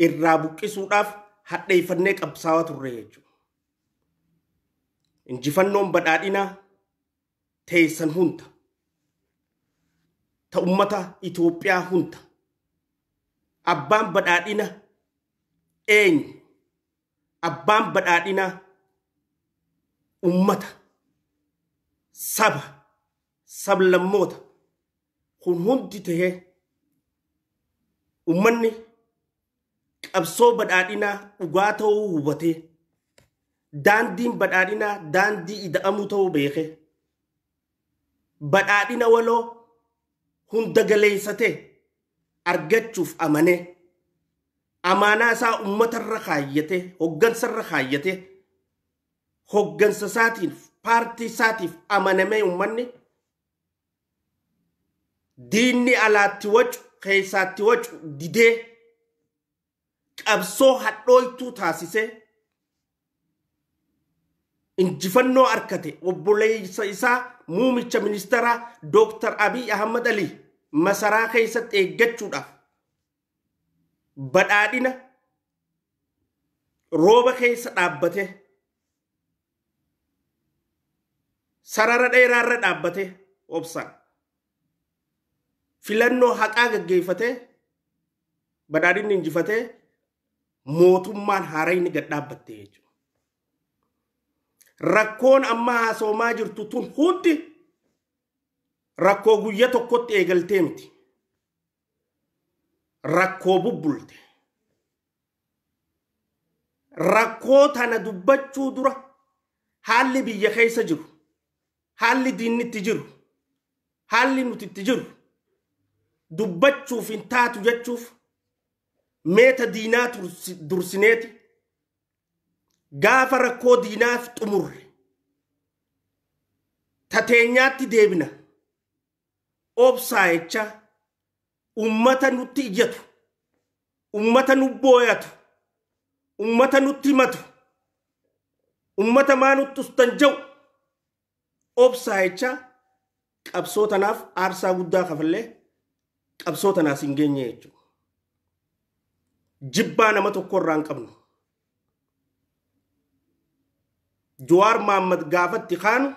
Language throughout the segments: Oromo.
irraa buqqisuudhaaf hadheeffannee qabsaawaa turre jechuudha. Injifannoon badhaadhinaa teessan hunda ta ummata Itoophiyaa hunda abbaan badhaadhina eenyu abbaan badhaadhina ummata saba sablammoota kun hundi tahee ummanni qabsoo badhaadhinaa dhugaa ta'uu hubatee daandiin badhaadhinaa daandii ida'amuu ta'uu beekee badhaadhina waloo hunda galeessatee argachuuf amanee amaanaa isaa ummatarra kaayyatee hoggansarra kaayyatee hoggansa isaatiif paartii isaatiif amanamee ummanni diinni alaatti wacu keessaatti wacu didee qabsoo hadhooytuu taasisee injifannoo arkate obboleessa isaa muumicha ministeeraa Dr. Abiy Ahmad Ali masaraa keessatti eeggachuudhaaf badhaadhina rooba keessa dhaabbate sarara dheeraarra dhaabbate obsan filannoo haqaa gaggeeffatee badhaadhinni injifatee mootummaan haarayni gad dhaabbatte jechuudha. Rakkoon amma haasoomaa jirtu tun hundi rakkoo guyya tokkotti eegaltee miti. Rakkoo bubbulte. Rakkoo tana dubbachuu dura haalli biyya keessa jiru, haalli diinnitti jiru, haalli nutitti jiru dubbachuuf hin taatu jechuuf meeta diinaa dursineeti gaafa rakkoo diinaaf xumurre tateenyaatti deebina obsaa jecha ummata nutti iyyatu ummata nu booyatu ummata nutti himatu ummata maa nutti ustanja'u obsaa jecha qabsoo tanaaf aarsaa guddaa kafallee qabsoo tanaas hin geenye jechuudha. Jibbaa nama tokko irraa hin qabnu. Jawaar Mohaammed gaafatti kaanu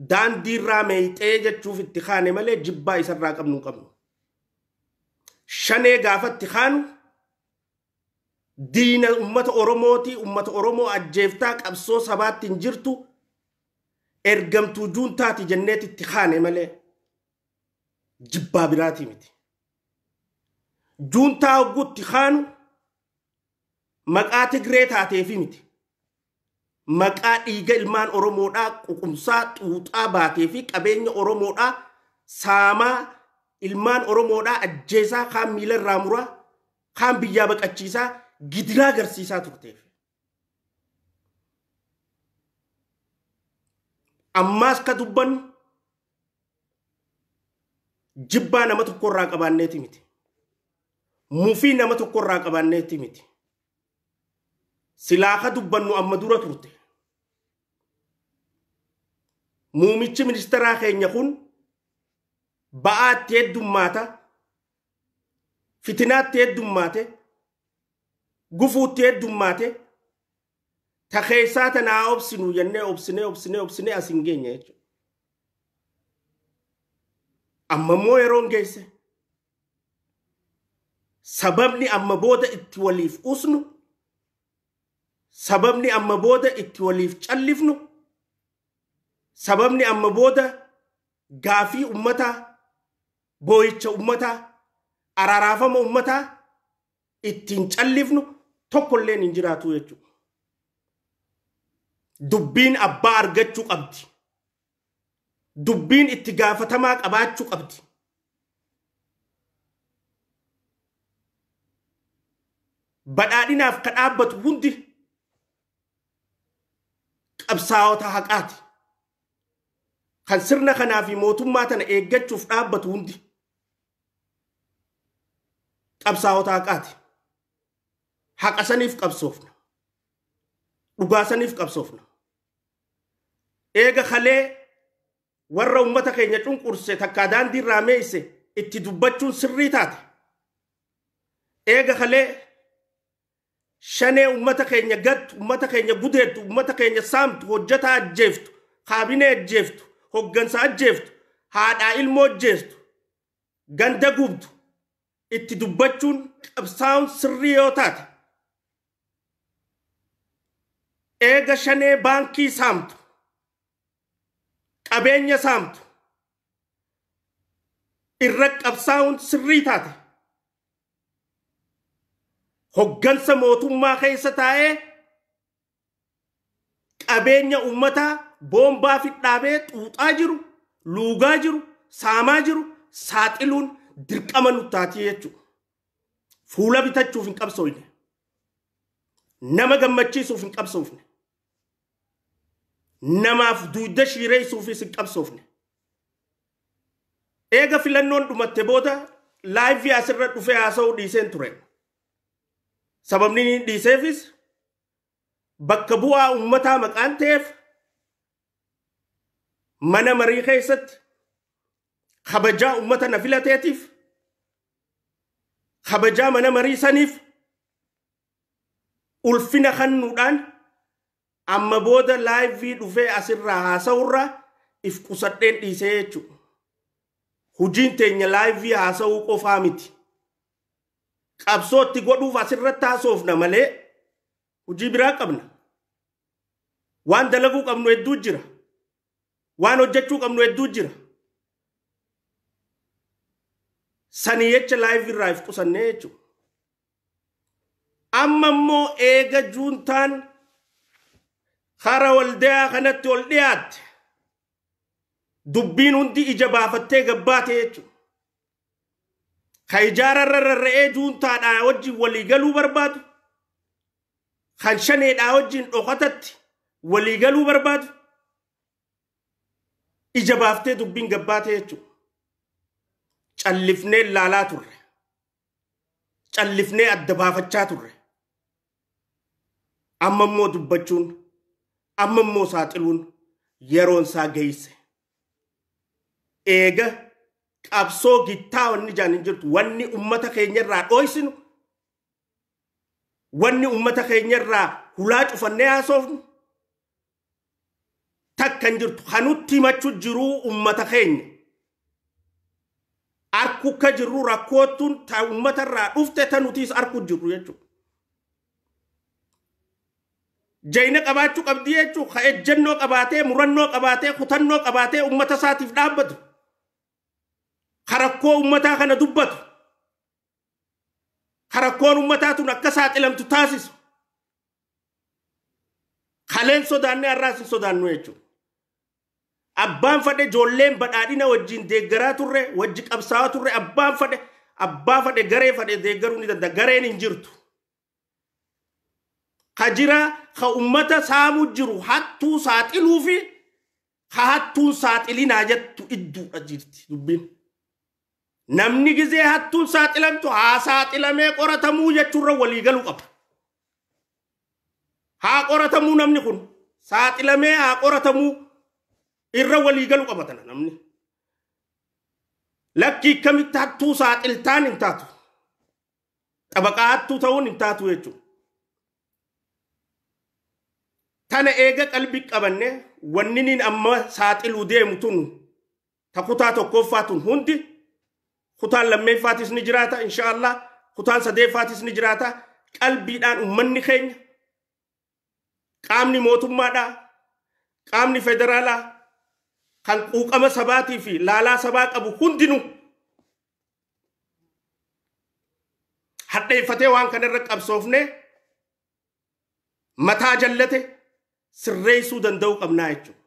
daandii irraa meeyxee jechuuf itti kaane malee jibbaa isarraa qabnu hin qabnu. Shanee gaafatti kaanu diina ummata Oromooti ummata Oromoo ajjeeftaa qabsoo sabaatti hin jirtu ergamtuu juuntaati jenneeti itti kaane malee jibbaa biraati miti. Juuntaa hoggutti kaanu maqaa Tigree taateefi miti. Maqaa dhiiga ilmaan Oromoodhaa ququmsaa xuuxaa baateefi qabeenya Oromoodhaa saamaa ilmaan Oromoodhaa ajjeesaa kaan miila irraa muraa kaan biyyaa baqachiisaa gidiraa agarsiisaa turteef. Ammaas ka dubbannu jibbaa nama tokko irraa qabaanneeti miti. Mufii nama tokko irraa qabaanneeti miti. Silaa ka dubbannu amma dura turte. Muumichi ministeeraa keenya kun ba'aatti heddummaata, fitinaatti heddummaate, gufuutti heddummaate, ta keessaa tanaa obsinu jennee obsine as hin geenye jechuudha. Amma immoo yeroon geesse. Sababni amma booda itti waliif usnu, sababni amma booda itti waliif callifnu, sababni amma booda gaafii ummataa, booyicha ummataa, araaraafama ummataa ittiin callifnu tokkolleen hin jiraatu jechuudha. Dubbiin abbaa argachuu qabdi. Dubbiin itti gaafatamaa qabaachuu qabdi. Badhaadhinaaf ka dhaabbatu hundi qabsaa'ota haqaati. Kan sirna kanaa fi mootummaa tana eeggachuuf dhaabbatu hundi qabsaa'ota haqaati. Haqa saniif qabsoofna. Dhugaa saniif qabsoofna. Eega kalee warra ummata keenya cunqurse takkaa daandii irraa meeyse itti dubbachuun sirrii taate. Eega kalee shanee ummata keenya gattu ummata keenya gudeettu ummata keenya saamtu hojjetaa ajjeeftu kaabinee ajjeeftu hoggansa ajjeeftu haadhaa ilmoo ajjeeftu ganda gubdu itti dubbachuun qabsaa'uun sirrii yoo taate eega shanee baankii saamtu qabeenya saamtu irra qabsaa'uun sirrii taate hoggansa mootummaa keessa taa'ee qabeenya ummataa boombaa fidhaabee xuuxaa jiru luugaa jiru saamaa jiru saaxiluun dirqama nuttaatii jechuudha. Fuula bitachuuf hin qabsoofne nama gammachiisuuf hin qabsoofne namaaf duuda shiireessuufis hin qabsoofne. Eega filannoon dhumatte booda laayivii asirra dhufee haasa'uu dhiiseen ture. Sababni inni dhiiseefis bakka bu'aa ummataa maqaan ta'eef mana marii keessatti kabajaa ummata na filateetiif kabajaa mana marii saniif ulfina kennuudhaan amma booda laayivii dhufee asirraa haasa'urraa if qusadheen dhiisee jechuudha. Hujiin teenya laayivii haasa'uu qofaa miti. Qabsootti godhuuf asirratti haasoofna malee hujii biraa qabna. Waan dalaguu qabnu hedduu jira. Waan hojjechuu qabnu hedduu jira. Sanii jecha laayivii irraa if qusannee jechuudha. Amma immoo eega juuntaan hara waldayaa kanatti ol dhiyaatte dubbiin hundi ija baafattee gabbaate jechuudha. Kan ijaararra rarra'ee juuntaadhaa wajjin walii galuu barbaadu kan shaneedhaa wajjin dhokatatti walii galuu barbaadu ija baaftee dubbiin gabbaate jechuudha. Callifnee laalaa turre. Callifnee adda baafachaa turre. Amma immoo dubbachuun amma immoo saaxiluun yeroon isaa geesse. Eega qabsoo gittaa wanni jaan hin jirtu wanni ummata keenya irraa dhoysinu wanni ummata keenya irraa hulaa cufannee haasoofnu takka hin jirtu kanutti himachuu jiruu ummata keenya arku ka jirru rakkoottuun ta ummata irraa dhufte ta nutiis arku jirru jechuudha. Jayna qabaachuu qabdi jechuudha. Ka ejjennoo qabaatee murannoo qabaatee kutannoo qabaatee ummata isaatiif dhaabbatu. Karakkoo ummataa kana dubbatu. Karakkoon ummataatuun akka saaxilamtu taasisu. Kaleen sodaannee har'aas hin sodaannu jechuudha. Abbaan fadhe ijoolleen badhaadhina wajjin deeggaraa turre wajji qabsaa'aa turre abbaa fadhe garee fadhe deeggaruu ni danda'a. Gareen hin jirtu. Ka jira ka ummata saamuu jiru hattuu saaxiluu fi ka hattuun saaxilinaa jettu idduudha jirti dubbiin. Namni gizee hattuun saaxilamtu haa saaxilamee qoratamuu jechuurra walii galuu qaba. Haa qoratamuu namni kun saaxilamee haa qoratamuu irra walii galuu qabatana namni. Lakkii kamitti hattuu saaxiltaan hin taatu. Xabaqaa hattuu ta'uun hin taatu jechuudha. Tana eega qalbii qabanne wanni amma saaxiluu deemu tun ta kutaa tokkoffaatun hundi kutaan lammeeffaatis ni jiraata inshaallah kutaan sadeeffaatis ni jiraata qalbiidhaan ummanni keenya qaamni mootummaadhaa qaamni federaalaa kan quuqama sabaatii fi laalaa sabaa qabu hundinuu hadheeffatee waan kanarra qabsoofne mataa jallate sirreessuu danda'uu qabnaa jechuudha.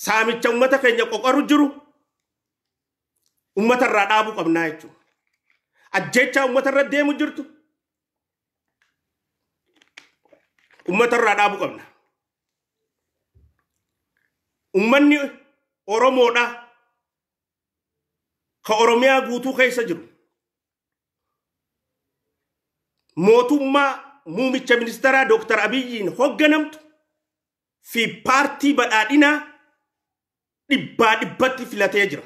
Saamicha ummata keenya qoqoru jiru ummata irraa dhaabuu qabnaa jechuudha. Ajjeechaa ummata irra deemu jirtu ummata irraa dhaabuu qabna. Ummanni Oromoodha ka Oromiyaa guutuu keessa jiru mootummaa muumicha ministeeraa Dr. Abiyyiin hoogganamtu fi paartii badhaadhinaa dhibbatti filatee jira.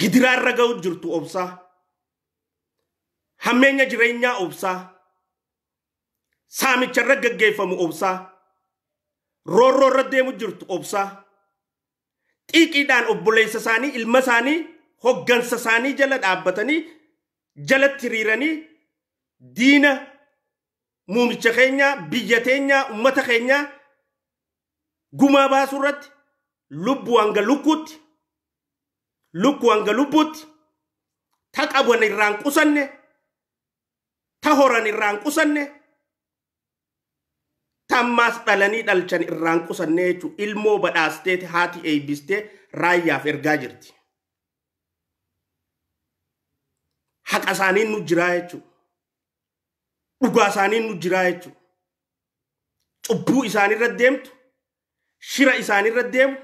Gidiraarra ga'u jirtu obsaa. hammeenya jireenyaa obsaa saamicharra gaggeeffamu obsaa roorroo irra deemu jirtu obsaa xiiqiidhaan obboleessa isaanii ilma isaanii hoggansa isaanii jala dhaabbatanii jalatti hiriiranii diina muumicha keenya biyya teenya ummata keenya gumaa baasuu irratti lubbu hanga lubbuutti ta qaban irraan qusanne ta horan irraan qusanne tammaas dhalanii dhalchan irraan qusanne jechuun ilmoo badhaasteeti haati eebbistee raayyaaf ergaa jirti. Haqa isaanii nu jiraa jechuun dhugaa isaanii nu jiraa jechuun cubbuu isaanii irra deemtu shira isaanii irra deemu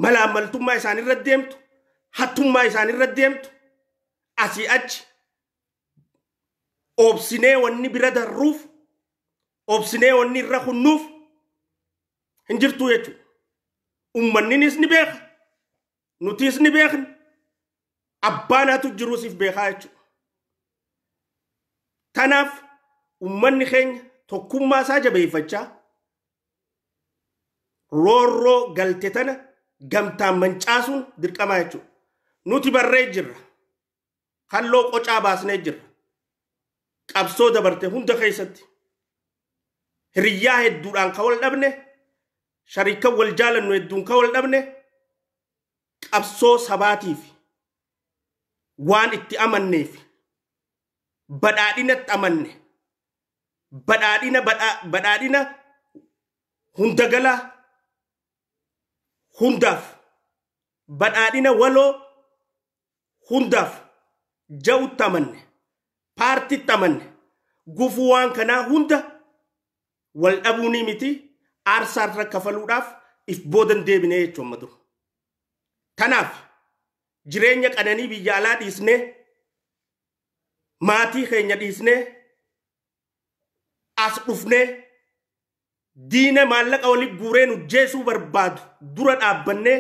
malaamaltummaa isaanii irra deemtu hattummaa isaanii irra deemtu asii achi obsinee wanni bira darruuf obsinee wanni irra hunnuuf hin jirtu jechuudha. Uummanninis ni beeka nutiis ni beekna abbaanaatu jiruusiif beekaa jechuudha. Tanaaf uummanni keenya tokkummaa isaa jabeeffachaa roorroo galte tana gamtaan mancaasuun dirqamaa jechuudha. Nuti barree jirra halloo qocaa baasnee jirra qabsoo dabarte hunda keessatti hiriyyaa hedduudhaan ka wal dhabne shariikan wal jaalannu hedduun ka wal dhabne qabsoo sabaatiif waan itti amanneef badhaadhinatti amanne badhaadhina hunda galaa hundaaf badhaadhina waloo hundaaf ja'utti amanne paartitti amanne gufuu waan kanaa hunda wal dhabuunii miti aarsaarra kafaluudhaaf if boodan deebinee jechuun madu. Tanaaf jireenya qananii biyya alaa dhiisnee maatii keenya dhiisnee as dhufnee diina maallaqa waliif guuree nu jeesuu barbaadu dura dhaabbannee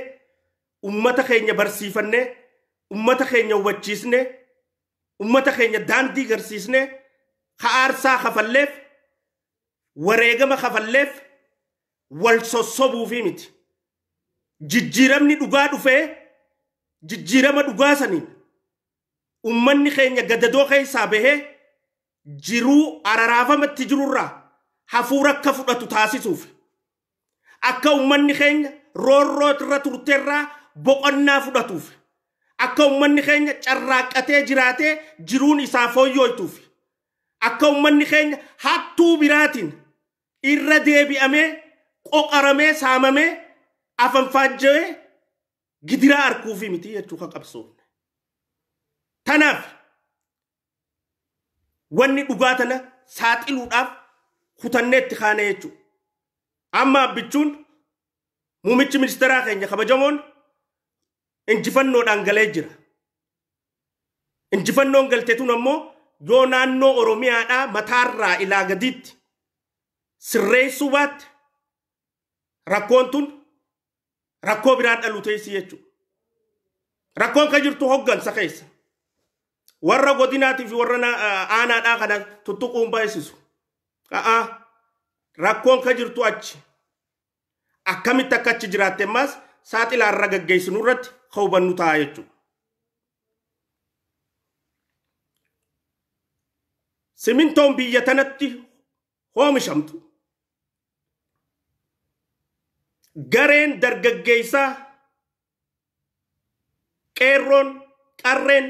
ummata keenya barsiifannee ummata keenya hubachiisnee ummata keenya daandii garsiisnee ka aarsaa kafalleef wareegama kafalleef wal sossobuufi miti. Jijjiiramni dhugaa dhufee jijjiirama dhugaa saniin ummanni keenya gadadoo keessaa bahee jiruu araraafamatti jirurraa hafuura akka fudhatu taasisuuf akka ummanni keenya roorroo irra turteerraa boqonnaa fudhatuuf akka ummanni keenya carraaqqatee jiraatee jiruun isaa fooyyooytuuf akka ummanni keenya hattuu biraatiin irra deebi'amee qoqaramee saamamee afanfaajjee gidiraa arkuufi miti jechuu ka qabsoofne. Tanaaf wanni dhugaa tana saaxiluudhaaf kutanneetti kaane jechuudha. Amma abbichuun muumichi ministeeraa keenya kabajamoon injifannoodhaan galee jira. Injifannoon galteetuun ammoo yoo naannoo Oromiyaadhaa mataarraa ilaa gadiitti sirreessuu baatte rakkoon tun rakkoo biraan dhalu teessii jechuudha. Rakkoon ka jirtu hoggansa keessa warra godinaatii fi warra aanaadhaa kana tuttuquun baay'isisu. Rakkoon ka jirtu achi akkamitti akka achi jiraatte ammaas saaxilaarra gaggeessinu irratti ka hubannu ta'a jechuudha. Simintoon biyya tanatti oomishamtu gareen dargaggeessaa qeerroon qarreen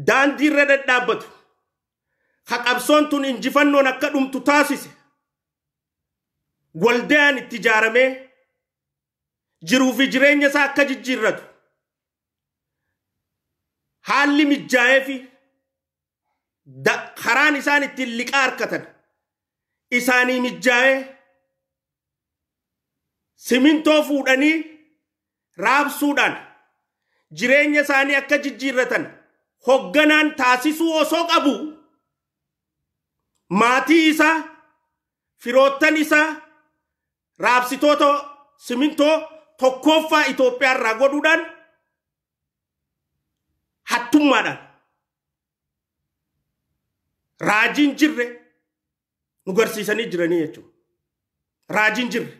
daandii irra dhadhaabbatu ka qabsoon tun injifannoon akka dhumtu taasise waldaan itti ijaaramee jiruu fi jireenya isaa akka jijjiirratu haalli mijaa'ee fi karaan isaan ittiin liqaa harkatan isaanii mijaa'ee simintoo fuudhanii raabsuudhaan jireenya isaanii akka jijjiirratan hogganaan taasisuu osoo qabu maatii isaa firoottan isaa raabsitoota simintoo tokkoffaa Itoophiyaa irraa godhuudhaan hattummaadhaan Raajiin jirre nu garsiisanii jiranii jechuudha. Raajiin jirre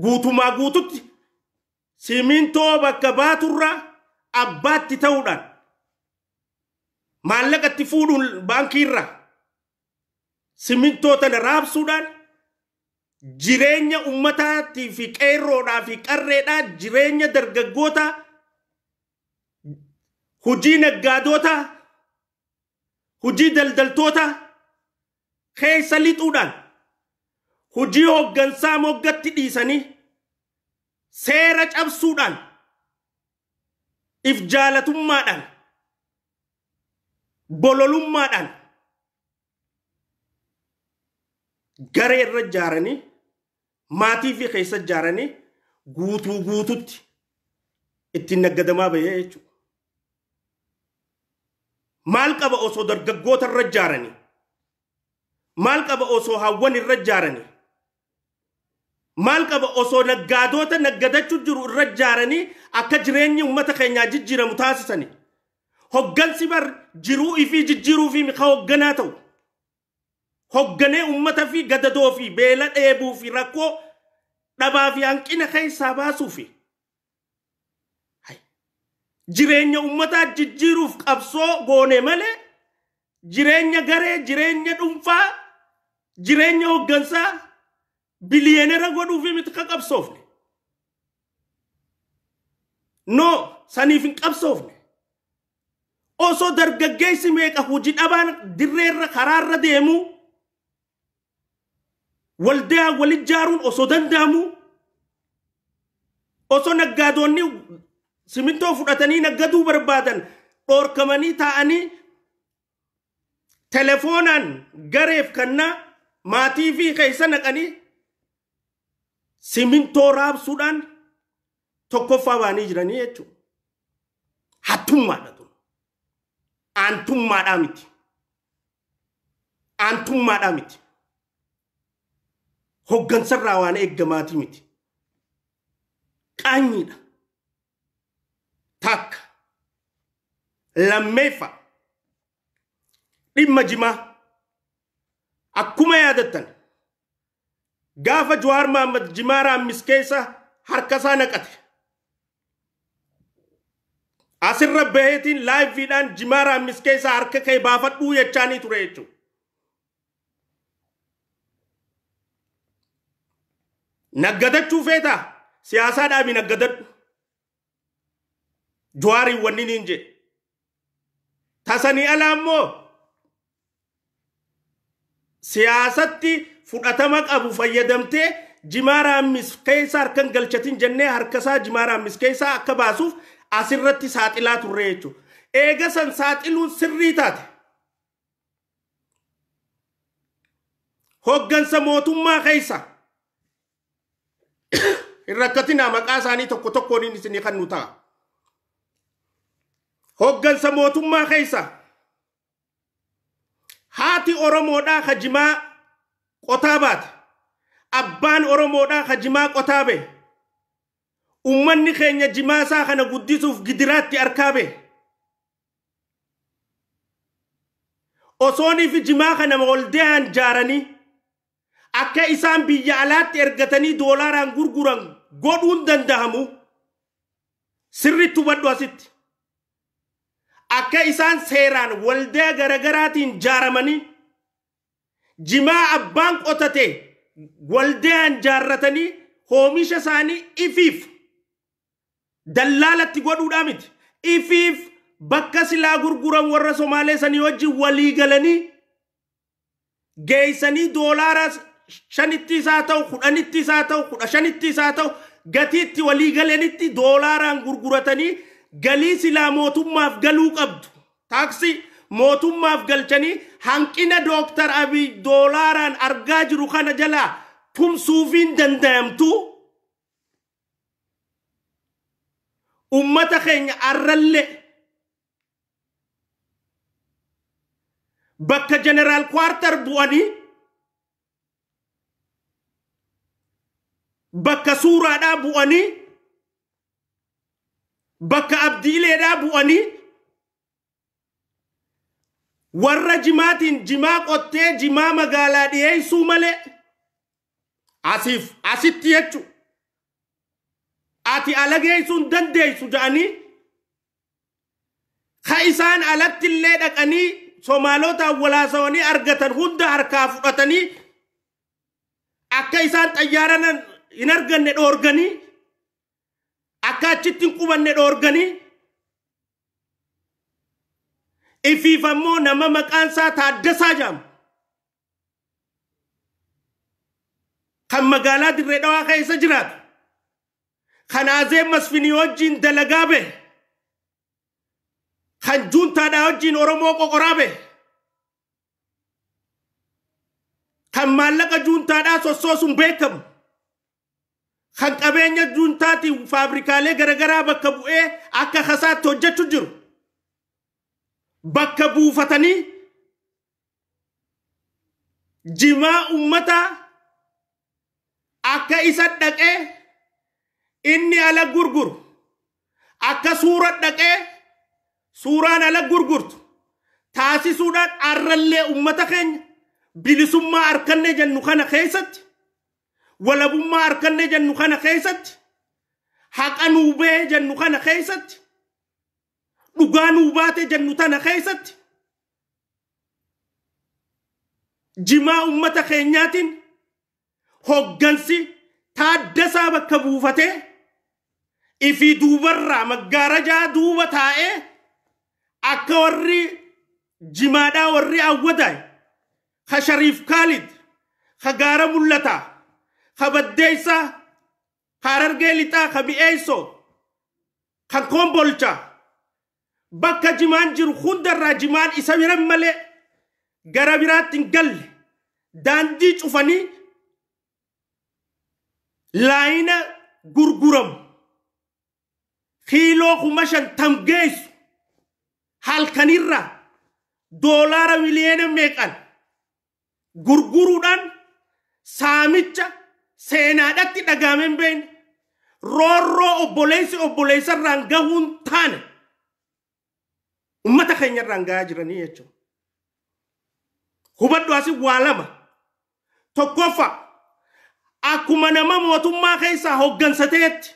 guutumaa guututti simintoo bakka baaturraa abbaatti ta'uudhaan maallaqatti fuudhuun baankiirraa simintoo tana raabsuudhaan jireenya ummataatii fi qeerroodhaa fi qarreedhaa jireenya dargaggoota hojii naggaadota hojii daldaltoota keessa lixuudhaan hojii hoggansaa moggatti dhiisanii seera cabsuudhaan if jaalatummaadhaan bololummaadhaan garee irra jaaranii maatii fi keessa jaaranii guutuu guututti ittiin naggadamaa bahee jechuudha. Maal qaba osoo dargaggoota irra jaaranii? Maal qaba osoo hawwan irra jaaranii? Maal qaba osoo naggaadota naggadachuu jiru irra jaaranii akka jireenyi uummata keenyaa jijjiiramu taasisanii? Hoggansi bar jiruu ifii jijjiiruu fi miqa hogganaa ta'u. Hogganee uummata fi gadadoo fi beela dheebuu fi rakkoo dhabaa fi hanqina keessaa baasuu fi jireenya uummataa jijjiiruuf qabsoo goone malee jireenya garee, jireenya dhuunfaa, jireenya hoggansaa biliyeenera godhuu fi miti qabsoofne. No, saniif hin qabsoofne. Osoo dargaggeessi meeqa hojii dhabaan dirreerra karaarra deemuu waldaa walit jaaruun osoo danda'amu osoo naggaadoonni simintoo fudhatanii naggaduu barbaadan dhorkamanii taa'anii telefoonaan gareef kannaa maatii fi keessa naqanii simintoo raabsuudhaan tokkoffaa baanii jiranii jechuudha. Hattummaadha tun. Aantummaadhaa miti. Aantummaadhaa miti. Hoggansarraa waan eeggamaatii miti. Qaanyiidha. Takka. Lammeeffa. Dhimma jimaa. Akkuma yaadattan. Gaafa Jawaar Mohaammed jimaa raammis keessa harkasaa naqate. Asirra baheetiin laayiviidhaan jimaa raammis keessa harka kee baafadhuu jechaanii ture jechuudha. Naggadachuu feetaa siyaasaa dhaabii naggadadhu. Jawaarii wanni niin jedhe. Tasanii alaa immoo siyaasatti fudhatama qabu fayyadamtee jimaa raammis keessa harkan galchatiin jennee harkasaa jimaa raammis keessa akka baasuuf asirratti saaxilaa turre jechuudha. Eega san saaxiluun sirrii taate. Hoggansa mootummaa keessa irrakkatina maqaa isaanii tokko tokkoon isinii kan nu ta'a. Hoggansa mootummaa keessa haati Oromoodhaa ka jimaa qotaa baate. Abbaan Oromoodhaa ka jimaa qotaa ba'e. Ummanni keenya jimaa isaa kana guddisuuf gidiraatti harkaa ba'e. Osoonii fi jimaa kana waldeehan jaaranii akka isaan biyya alaatti ergatanii doolaaraan gurguran godhuun danda'amu sirriitti hubadhu asitti. Akka isaan seeraan waldee garagaraatiin jaaramanii jimaa abbaan qotate waldeehan jaarratanii oomisha isaanii ifiif dallaalatti godhuudhaa miti. Ifiif bakka silaa gurguran warra Somaalee sanii wajjin walii galanii geessanii doolaara 5 isaa ta'u 10 isaa ta'u 15 isaa ta'u gatiitti walii galanitti doolaaraan gurguratanii galii silaa mootummaaf galuu qabdu. Taaksii mootummaaf galchanii hanqina Dooktar Abiy doolaaraan argaa jiru kana jalaa tumsuufiin danda'amtu. Ummata keenya arralle bakka Jeneraal Kwartar bu'anii bakka Suuraadhaa bu'anii bakka Abdiileedhaa bu'anii warra jimaatiin jimaa qottee jimaa magaalaa dhiyeessuu malee asitti jechu ati ala geessuun dandeessu jedhanii ka isaan alatti illee dhaqanii Somaalota walaasawanii argatan hunda harkaa fudhatanii akka isaan xayyaaraan hin arganne dhoorganii akka achitti hin qubanne dhoorganii ifiifammoo nama maqaan isaa Taaddasaa jedhamu kan magaalaa Dirree Dhawaa keessa jiraatu kan Azeeb Masfinii wajjin dalagaa bahe kan juuntaadhaa wajjin Oromoo qoqoraa bahe kan maallaqa juuntaadhaa sossoosuun beekamu kan qabeenya juuntaatiin faabrikaalee garagaraa bakka bu'ee akka kasaatti hojjechuu jiru bakka buufatanii jimaa ummataa akka isa dhaqee inni ala gurguru akka suura dhaqee suuraan ala gurgurtu taasisuudhaan arrallee ummata keenya bilisummaa arkanne jennu kana keessatti walabummaa arkanne jennu kana keessatti haqa nuu bee jennu kana keessatti dhugaa nuu baate jennu tana keessatti jimaa ummata keenyaatiin hoggansi Taaddasaa bakka buufatee ifi duubarraa maggaarajaa duuba taa'ee akka warri jimaadhaa warri awwadaay ka Shariif Kaalid ka Gaara Mul'ataa ka Baddeessaa ka Harargee Lixaa ka Mi'eessoo ka Kombolchaa bakka jimaan jiru hundarraa jimaan isa biran malee gara biraatti hin galle daandii cufanii laayina gurguramu kiiloo 50 geessu halkanirraa doolaara miliyoona meeqan gurguruudhaan saamicha seenaadhaatti dhagaameen been roorroo obboleessarraan gahuun taane ummata keenyarraan gahaa jiranii jechuudha. Hubadhu asii waa lama tokkoffaa akkuma nama mootummaa keessaa hoggansateetti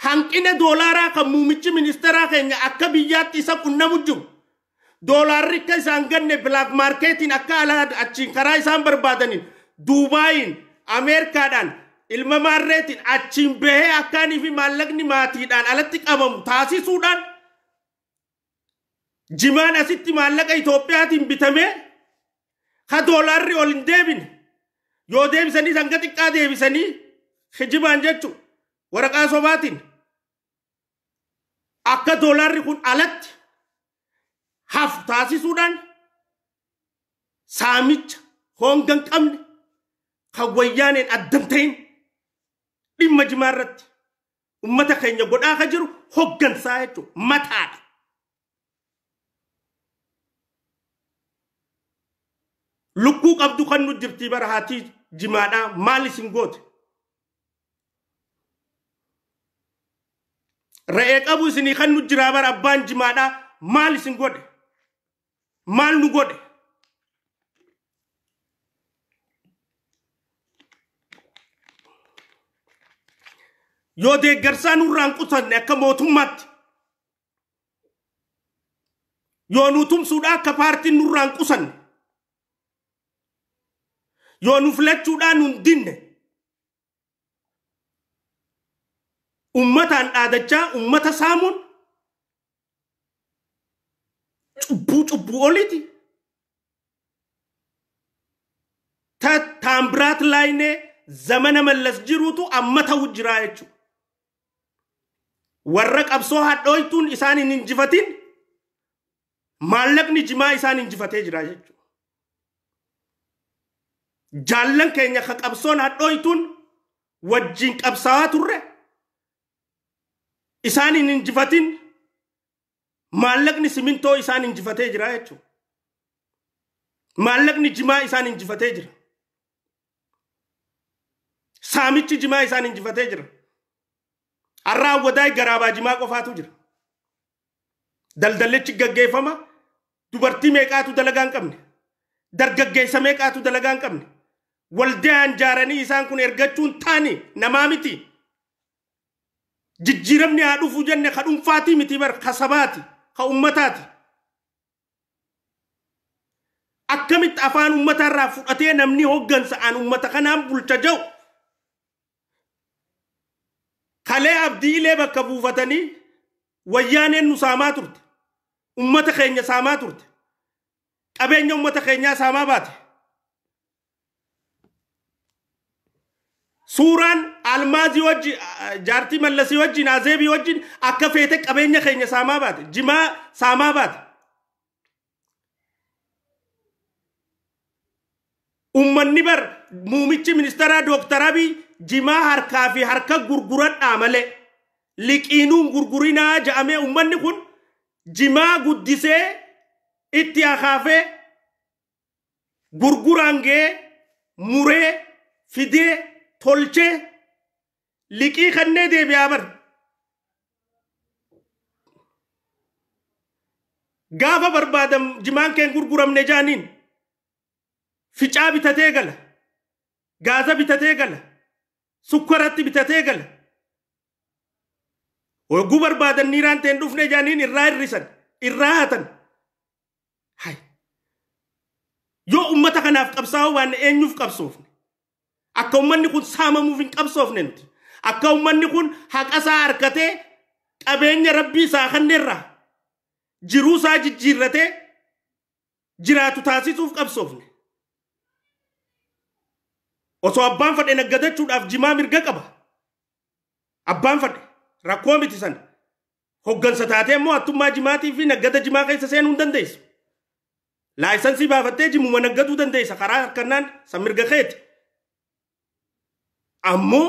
hanqina doolaaraa kan muummichi ministeeraa keenya akka biyyaatti isa qunnamu jiru doolaarri akka isaan ganne black marketiin akka alaa achiin karaa isaan barbaadaniin Duubaayiin Ameerikaadhaan ilma maarreetiin achiin bahee akkaanii fi maallaqni maatiidhaan alatti qabamu taasisuudhaan jimaan asitti maallaqa Itoophiyaatiin bitamee ka doolaarri ol hin deebine yoo deebisanii hanga xiqqaa deebisanii hijibaan jechuun waraqaa sobaatiin akka doolaarri kun alatti hafu taasisuudhaan saamicha hongan qabne kan wayyaaneen addan ta'in dhimma jimaa irratti ummata keenya godhaa ka jiru hoggansaa jechuun mataadha. Lukkuu qabdu kan nu jirtii bara haatii jimaadhaa maal isin goote? Re'ee qabu isinii kan nu jiraa bara abbaan jimaadhaa maal isin godhe? Maal nu godhe? Yoo deeggarsaa nurraan qutanne akka mootummaatti yoo nu tumsuudhaa akka paartiin nurraan qusanne yoo nu filachuudhaan nun dinne ummataan dhaadachaa ummata saamuun cubbuu oliiti. Taambiraat Laayinee zamana mallas jiruutu amma ta'u jiraa jechuudha. Warra qabsoo hadhooytuun isaan hin injifatin maallaqni jimaa isaan injifatee jira jechuudha. Jaallan keenya ka qabsoon hadhooytuun wajjin qabsaawaa turre isaan hin injifatin maallaqni simintoo isaan injifatee jira jechuudha. Maallaqni jimaa isaan injifatee jira. Saamichi jimaa isaan injifatee jira. Arraa wadaay garaabaa jimaa qofaatu jira. Daldallichi gaggeeffama dubartii meeqaatu dalagaa hin qabne dargaggeessa meeqaatu dalagaa hin qabne waldaan jaaranii isaan kun ergachuun taani namaa miti jijjiiramni haa dhufu jenne ka dhuunfaatii miti bar ka sabaati ka ummataati akkamitti afaan ummataarraa fudhatee namni hoggansa aan ummata kanaan bulcha jau kalee abdiilee bakka buufatanii wayyaaneen nu saamaa turte ummata keenya saamaa turte qabeenya ummata keenyaa saamaa baate suuraan almaazii wajji jaartii mallasii wajjin azeebii wajjin akka feete qabeenya keenya saamaa baate jimaa saamaa baate ummanni bar muumichi ministeera Dr. Abiy jimaa harkaa fi harka gurguradhaa malee liqiinuun gurgurinaa ja'amee ummanni kun jimaa guddisee itti akaafee gurguraangee muree fidee tolchee liqii kannee deebi'aa bar gaafa barbaadam jimaan keen gurguramne jaaniin ficaa bitatee gala gaaza bitatee gala sukkaratti bitatee gala hogguu barbaadan niiraan teen dhufne jaaniin irraa hirrisan irraa hatan hay yoo ummata kanaaf qabsaa'u waan eenyuuf qabsoofne akka ummanni kun saamamuuf hin qabsoofne nuti akka ummanni kun haqasaa harkatee qabeenya rabbii isaa kanneerraa jiruu isaa jijjiirratee jiraatu taasisuuf qabsoofne osoo abbaan fadhe naggadachuudhaaf jimaa mirga qaba abbaan fadhe rakkoo miti san hoggansa taatee immoo attummaa jimaatii fi naggada jimaa keessa seenuu hin dandeessu laayisansii baafattee jimuma naggaduu dandeessa karaa harkannaan san mirga keeti ammoo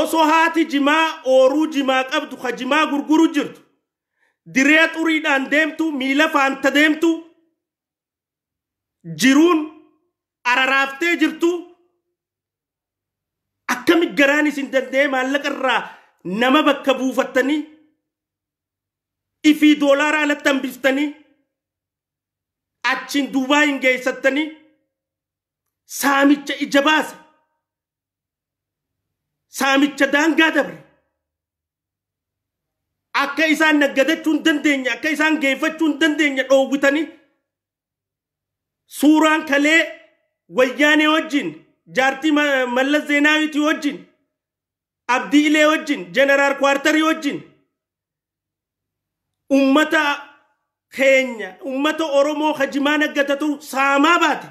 osoo haati jimaa ooruu jimaa qabdu ka jimaa gurguru jirtu diree xuriidhaan deemtu miila faanta deemtu jiruun araraaftee jirtu akkamit garaan isin danda'e maallaqa irraa nama bakka buufattanii ifii doolaara alatti hambiftanii achiin Duubaa hin geessattanii saamicha ija baase saamicha daangaa dabre akka isaan naggadachuu hin dandeenye akka isaan geeffachuu hin dandeenye dhoowwitanii suuraan kalee wayyaanee wajjin jaartii Mallas Zeenaawitii wajjin abdiilee wajjin jeneraal Kwartarii wajjin ummata keenya ummata Oromoo jimaa naggatatu saamaa baate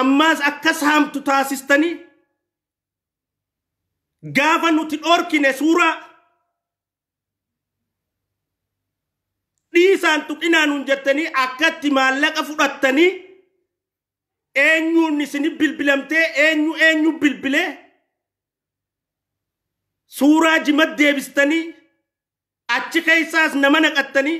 ammaas akka saamtu taasistanii gaafa nuti dhorkine suuraa dhiisaan tuqinaanuun jettanii akkatti maallaqa fudhattanii eenyuun isini bilbilamtee eenyu bilbilee suuraa jimat deebistanii achi keessaas nama naqattanii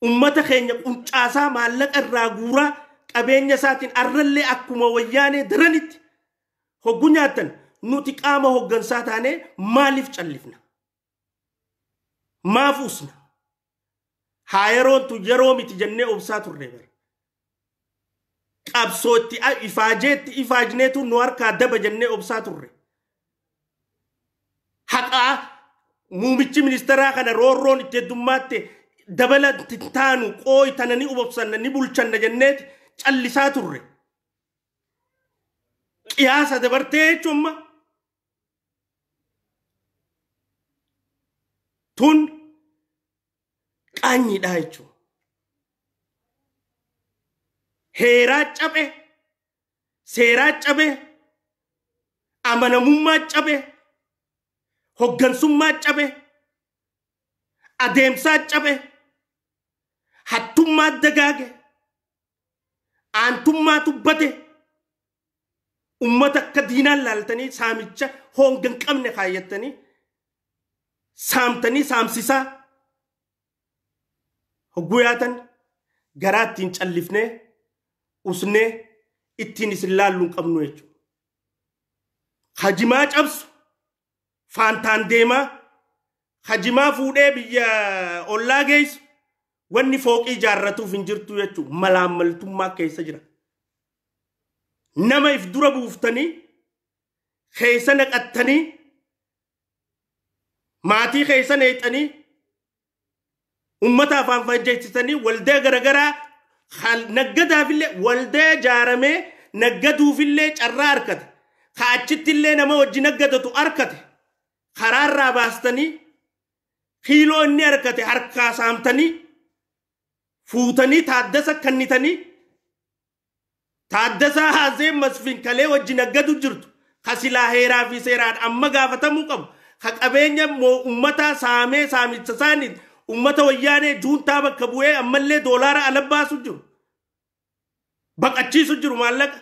ummata keenya quncaasaa maallaqa irraa guuraa qabeenya isaatiin arrallee akkuma wayyaanee daranitti hoggu nyaattan nuti qaama hoggansaa taanee maaliif callifna maaf usna haa yeroontu yeroo miti jennee obsaa turre bara qabsootti ifaajeetti ifaajneetu nu harkaa daba jennee obsaa turre haqaa muumichi ministeeraa kana roorroon itti heddummaatti dabala taanu qooy tanani ubobsanna ni bulchanna jenneeti callisaa turre qiyaasa dabartee jechuumma tun qaanyiidhaa jechuudha heeraa cabe seeraa cabe amanamummaa cabe hoggansummaa cabe adeemsaa cabe hattummaa dagaage aantummaa tubbate ummata akka diinaan laaltanii saamicha hongan qabne kaayattanii saamtanii saamsisaa hogguyaatan garaattiin callifnee usnee ittiin isin laalluun qabnu jechuudha hajimaa cabsu faantaan deemaa hajimaa fuudhee biyya ollaa geessu wanni fooqii ijaarratuuf hin jirtu jechuudha. Malaammaltummaa keessa jira. Nama if dura buuftanii keessa naqattanii maatii keessa neexanii ummata afaan fajjeessitanii waldee garagaraa naggadaafillee waldee ijaaramee naggaduufillee carraa harkate. Kaachittillee nama wajji naggadatu harkate. Karaarraa baastanii kiiloo inni harkate harkaa saamtanii fuutanii Taaddasa kannitanii Taaddasaa Haazee Masfiin kalee wajji naggadu jirtu. Kasilaa heeraa fi seeraan amma gaafatamuu qabu. Ka qabeenya ummataa saamee saamicha isaanii ummata wayyaanee juuntaa bakka bu'ee ammallee doolaara ala baasu jiru. Baqachiisu jiru maallaqa.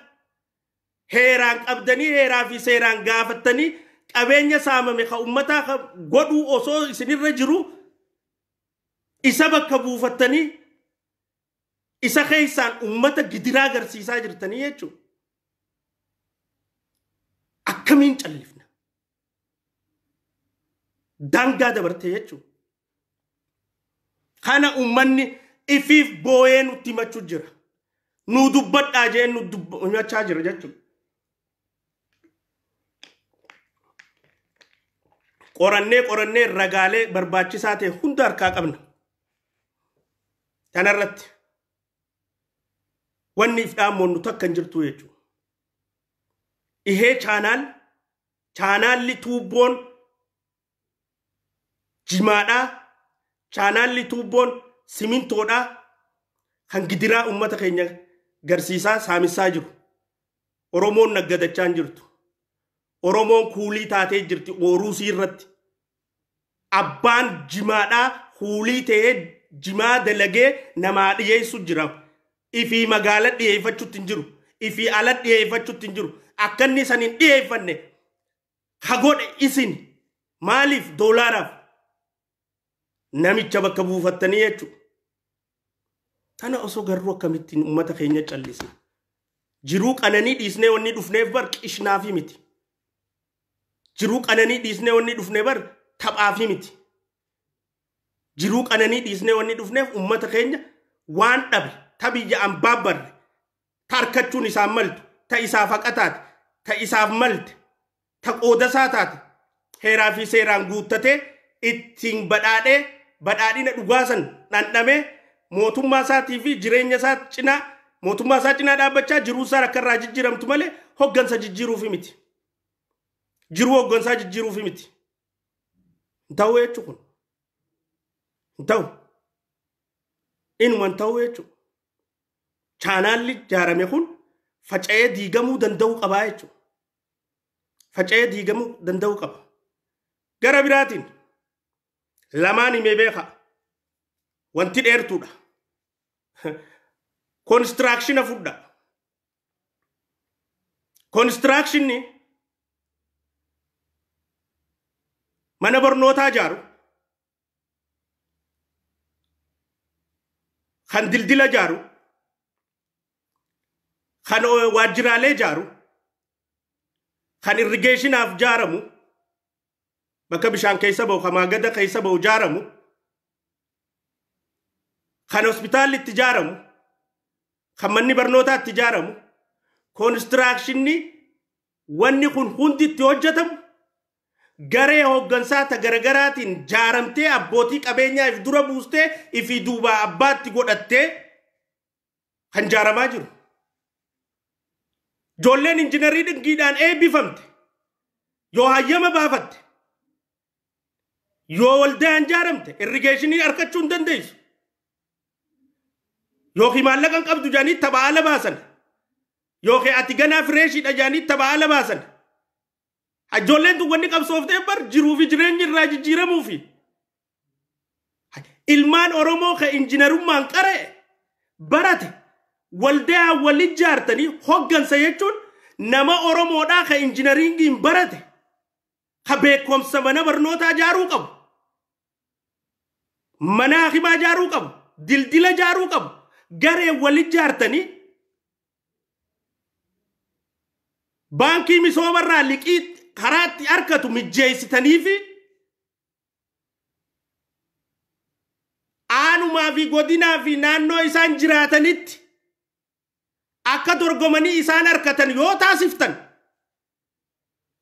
Heeraan qabdanii heeraa fi seeraan gaafattanii qabeenya saamame ka ummataa godhuu osoo isinirra jiru isa bakka buufattanii isa keessaan ummata gidiraa agarsiisaa jirtanii jechuudha. Akkamiin callifna? Daangaa dabartee jechuudha. Kana ummanni ifiif boo'ee nutti himachuu jira. Nu dubbadhaa jeen nu himachaa jira jechuudha. Qorannee ragaalee barbaachisaa ta'e hunda harkaa qabna. Kanarratti wanni if dhaammoonnu takka hin jirtu jechuudha. Ihee chaanaalli tuubboon jimaadhaa, chaanaalli tuubboon simintoodhaa kan gidiraa ummata keenya garsiisaa saamisaa jiru. Oromoon naggadachaa hin jirtu. Oromoon kuulii taatee jirti ooruusii irratti. Abbaan jimaadhaa kuulii ta'ee jimaa dalagee namaa dhiyeessu jira. Ifii magaala dhiyeeffachuutti hin jiru. Ifii ala dhiyeeffachuutti hin jiru. Akka inni san hin dhiyeeffanne kagodhe isin maaliif doolaaraaf namicha bakka buufattanii jechuudha. Tana osoo garuu akkamittiin ummata keenya callisna. Jiruu qananii dhiisnee wanni dhufneef bar qishnaafi miti. Jiruu qananii dhiisnee wanni dhufneef bar taphaafi miti. Jiruu qananii dhiisnee wanni dhufneef ummata keenya waan dhabe tabiyya ambaabbarre tarkachuun isaan maltu ta isaaf haqataate ta isaaf malte ta qoodasaa taate heeraa fi seeraan guuttatee ittiin badhaadhina dhugaasan dhandhamee mootummaa isaatii fi jireenya isaa cinaa mootummaa isaa cinaa dhaabbachaa jiruu isaa rakkarraa jijjiiramtu malee hoggansa jijjiiruufi miti. Jiruu hoggansaa jijjiiruufi miti. Ta'uu jechuun kun. Ta'u. Inuman ta'uu jechuun. Chaanaalli ijaarame kun faca'ee diigamuu danda'uu qabaa jechuudha. Faca'ee diigamuu danda'uu qaba. Gara biraatiin lamaan himee beeka. Wanti dheertuudha. Konistiraakshina fudha. Konistiraakshini mana barnootaa ijaaru. Kan dildila ijaaru. Kan waajjiraalee ijaaru. Kan irrigeeshinaaf ijaaramu. Bakka bishaan keessa ba'u, kan maagada keessa ba'u ijaaramu. Kan hospitaalli itti ijaaramu. Kan manni barnootaatti ijaaramu. Konistiraakshini wanni kun hundi itti hojjetamu garee hooggansaa ta garagaraatiin ijaaramtee abbootii qabeenyaa if dura buustee ifi duubaa abbaatti godhattee kan ijaaramaa jiru. Ijoolleen injiinarii dinqiidhaan eebbifamte yoo hayyama baafatte yoo waldaan ijaaramte irrigeeshinii argachuu hin dandeessu. Yookiin maallaqa qabdu jaanii taphaa ala baasan. Yookiin ati ganaa fireeshiidha jaanii taphaa ala baasan. Ijoolleen tun wanni qabsooftee bar jiruu fi jireenyi irraa jijjiiramuufi. Ilmaan Oromoo ka injiinarummaan qaree barate waldaa wal ijaartanii hoggansa jechuun nama Oromoodhaa ka injiinaringiin barate ka beekumsa mana barnootaa ijaaruu qabu. Mana hakimaa ijaaruu qabu. Dildila ijaaruu qabu. Garee wal ijaartanii baankii misoomarraa liqii karaatti harkatu mijjeessitanii fi aanumaa fi godinaa fi naannoo isaan jiraatanitti akka dorgomanii isaan harkatan yoo taasiftan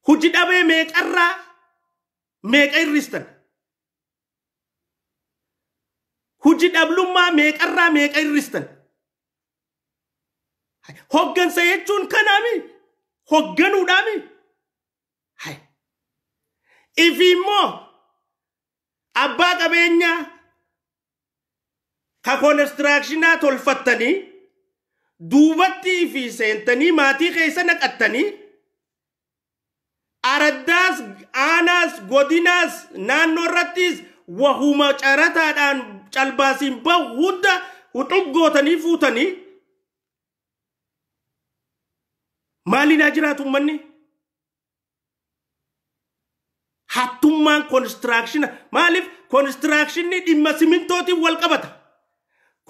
hojii dhabee meeqarraa meeqa hirristan hojii dhablummaa meeqarraa meeqa hirristan hoggansa jechuun kanaami hogganuudhaami ifi immoo abbaa qabeenyaa ka constructionaa tolfattanii duubatti fi seentanii maatii keessa naqattanii araddaas aanaas godinaas naannoo irrattis wahuma carataadhaan calbaasiin bahu hunda huxuggootanii fuutanii maalinaa jiraatu ummanni hattummaan construction maaliif constructionni dhimma simintootiin wal qabata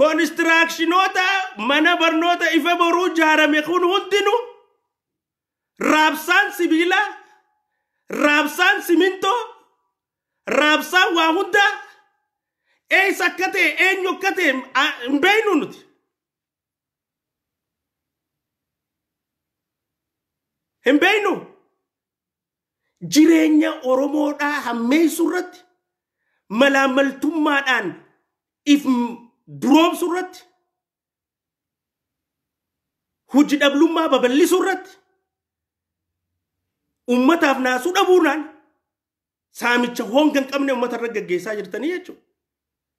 constructionoota mana barnoota ifa boruu jaarame kun hundinu raabsaan sibiila raabsaan simintoo raabsaan waa hunda eessa akka ta'e eenyu akka ta'e hin beeknu nuti hin beeknu jireenya oromoodhaa hammeessuu irratti malaamaltummaadhaan if duroomsuu irratti hojii dhablummaa babal'isuu irratti ummataaf naasuu dhabuunaan saamicha honga hin qabne ummata irra gaggeessaa jirtanii jechuudha.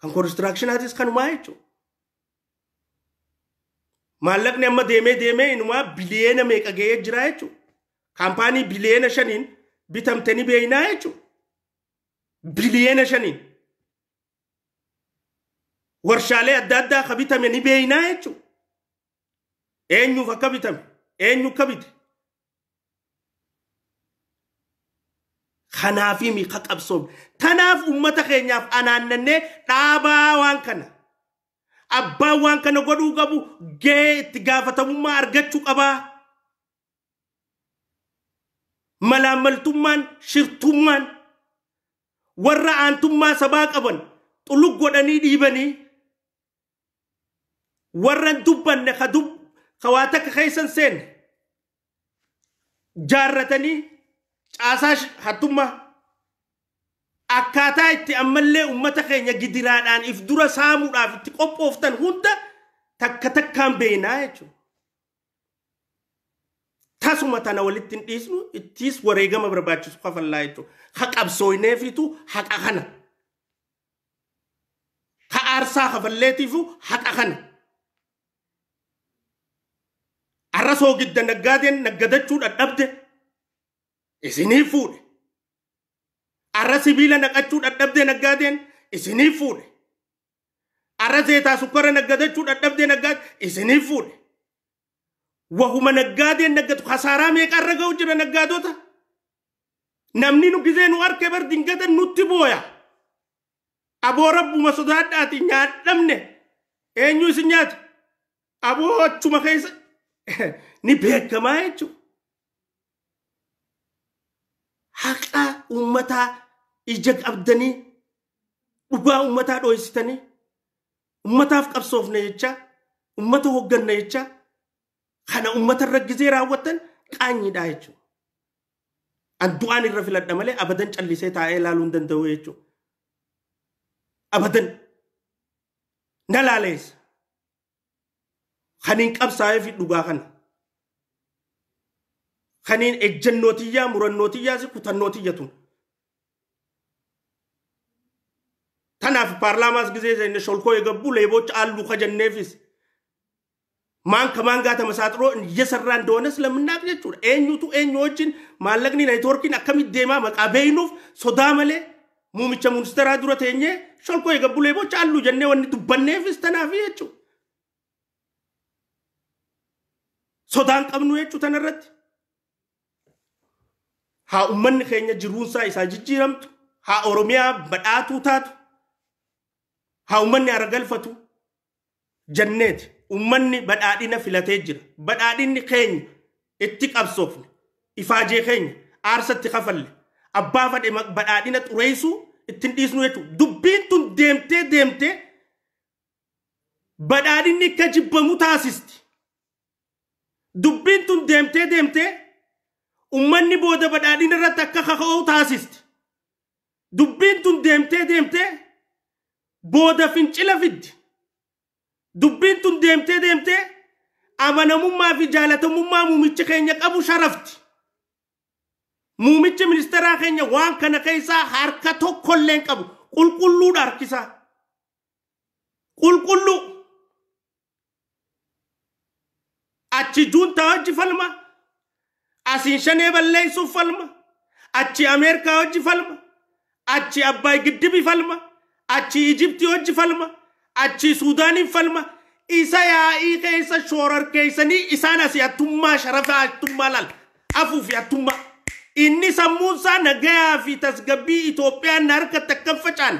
Kan constructionaatis kanumaa jechuudha. Maallaqni amma deemee inumaa biliyeena meeqa ga'ee jira jechuudha. Kaampaanii biliyeena 5 bitamtanii beeynaa jechuudha. Biliyeena 5 warshaalee adda addaa ka bitame ni beeynaa jechuudha. Eenyuuf akka bitame eenyu akka bite kanaafi mi ka qabsoom tanaaf ummata keenyaaf anaannannee dhaabaa waan kana abbaa waan kana godhuu qabu gee itti gaafatamummaa argachuu qabaa malaamaltummaan shirtummaan warra aantummaa sabaa qaban xulug godhanii dhiibanii warra dubbanne waa takka keessan seenne jaarratanii caasaa hattummaa akkaataa itti ammallee ummata keenya gidiraadhaan if dura saamuudhaaf itti qophooftan hunda takka takkaan beeynaa jechuudha. Tasuma tana walitti hin dhiisnu ittis wareegama barbaachisu kafallaa jechuudha. Ha qabsooyneefitu haqa kana. Ha aarsaa kafalleetiifu haqa kana. Arrasoo gidda naggaadeen naggadachuu dadhabde isinii fuudhe. Arra sibiila naqachuu dadhabde naggaadeen isinii fuudhe. Arra zeetaa sukkara naggadachuu dadhabde naggaadeen isinii fuudhe. Wahuma naggaadeen naggatu khasaaraa meeqa irra ga'u jira naggaadota. Namni nu gizee nu harkee bar dingatan nutti booya. Aboo rabbuma sodaadhaati nyaadhamne eenyu isin nyaata. Aboo achuma keessa ni beekamaa jechuudha. Haqa ummataa ija qabdanii dhugaa ummataa dho'isitanii ummataaf qabsoofne jecha ummata hogganne jecha kana ummata irra gizee raawwatan qaanyiidha jechuudha. Addu'aan irra filadha malee abadan callisee taa'ee ilaaluu hin danda'u jechuudha. Abadan na laaleessa. Kaniin qabsaa'ee fi dhugaa kana. Kaniin ejjennootiyaa murannootiyaa si kutannootiyatun. Tanaaf paarlaamaas gizee seenne sholkoo eegabbu leebocha alluu kajanneefis. Maan kamaan gaata masaaxiroo yesarraan doones lamnaaf jechuudha. Eenyutu eenyu wajjin maallaqni neetworkiin akkamitti deemaa maqaa beeynuuf sodaa malee muumicha ministeeraa dura teenyee sholkoo eegabbu leebocha alluu jennee wanni dubbanneefis tanaaf jechuudha. Sodaan qabnu jechuudha tanarratti. Haa ummanni keenya jiruunsaa isaa jijjiiramtu. Haa Oromiyaa badhaatuu taatu. Haa ummanni aragalfatu. Janneeti. Ummanni badhaadhina filatee jira. Badhaadhinni keenya itti qabsoofne. Ifaajee keenya aarsatti kafalle. Abbaa fadhe badhaadhina xureessuu ittiin dhiisnu jechuudha. Dubbiin tun deemtee badhaadhinni akka jibbamu taasisti. Dubbiin tun deemtee ummanni booda badhaadhina irratti akka kaka'u taasisti. Dubbiin tun deemtee booda fincila fiddi. Dubbiin tun deemtee amanamummaa fi jaalatamummaa muumicha keenya qabu sharafti. Muumicha ministeeraa keenya waan kana keessaa harka tokkolleen qabu. Qulqulluudha harkisaa. Qulqulluu. Achi juuntaa wajji falma. Asiin shanee balleessuuf falma. Achi Ameerikaa wajji falma. Achi Abbaay Giddibii falma. Achi Ijiptii wajji falma. Achi Suudaaniin falma. Isa yaa'ii keessa shoorar keessanii isaan asii attummaa sharafa attummaa laal. Afuufi attummaa. Inni sammuunsaa nagayaa fi tasgabbii Itoophiyaan harka takkan facaan.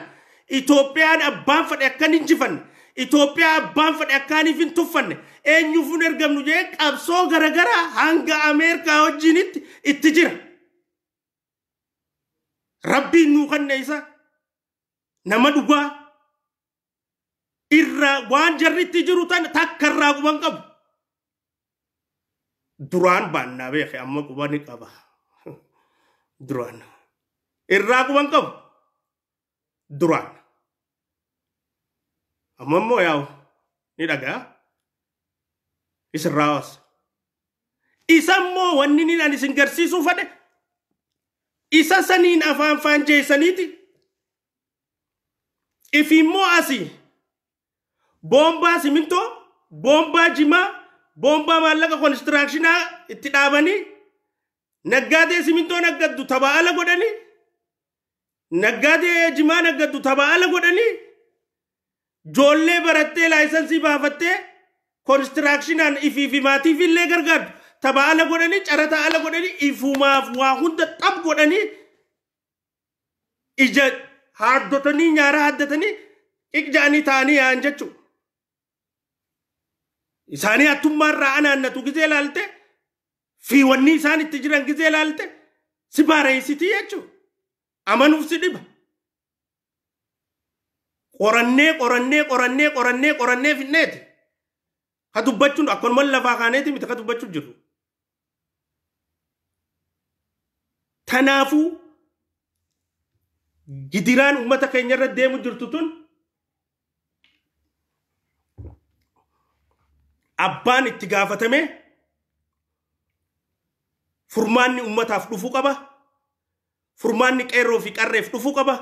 Itoophiyaan abbaan fadhe akkan injifanne. Itoophiyaa abbaan fadhe akkaaniif hin tuffanne. Eenyuuf ergamnu jee qabsoo garagaraa hanga Ameerikaa wajjinitti itti jira. Rabbiin nuu kanne isa nama dhugaa irraa waan jarritti jiru tan takka irraa quban qabu. Duraan baannaa beeke amma qubani qaba. Duraan irraa quban qabu. Duraan amma immoo yaa'u ni dhagaa isirraa waas. Isa immoo wanni ni ani isin garsiisuu fadhe isa saniin afaan jeessaniiti. Ifi immoo asii boombaa simintoo, boombaa jimaa, boombaa maallaqa konistirakshinaa itti dhaabanii naggaadee simintoo naggaddu tabaala godhanii naggaadee jimaa naggaddu tabaala godhanii joollee barattee laayisansii baafattee konistirakshinaan ifi maatiif illee gargaartu tabaala godhanii carata ala godhanii ifumaaf waa hunda xab godhanii ija haaddotanii nyaara haaddatanii iqjaanii ta'anii yaa'an jechuudha. Isaanii attummaan ra'anaannatu gizee laalte fi wanni isaan itti jiran gizee laalte si baareessitii jechuudha. Amanuuf si dhiba. Qorannee finneeti. Ka dubbachuun akkanuma lafaa kaaneeti miti ka dubbachuun jiru. Tanaafuu gidiraan uummata keenya irra deemu jirtu tun abbaan itti gaafatame furmaanni uummataaf dhufuu qaba. Furmaanni qeerroo fi qarreef dhufuu qaba.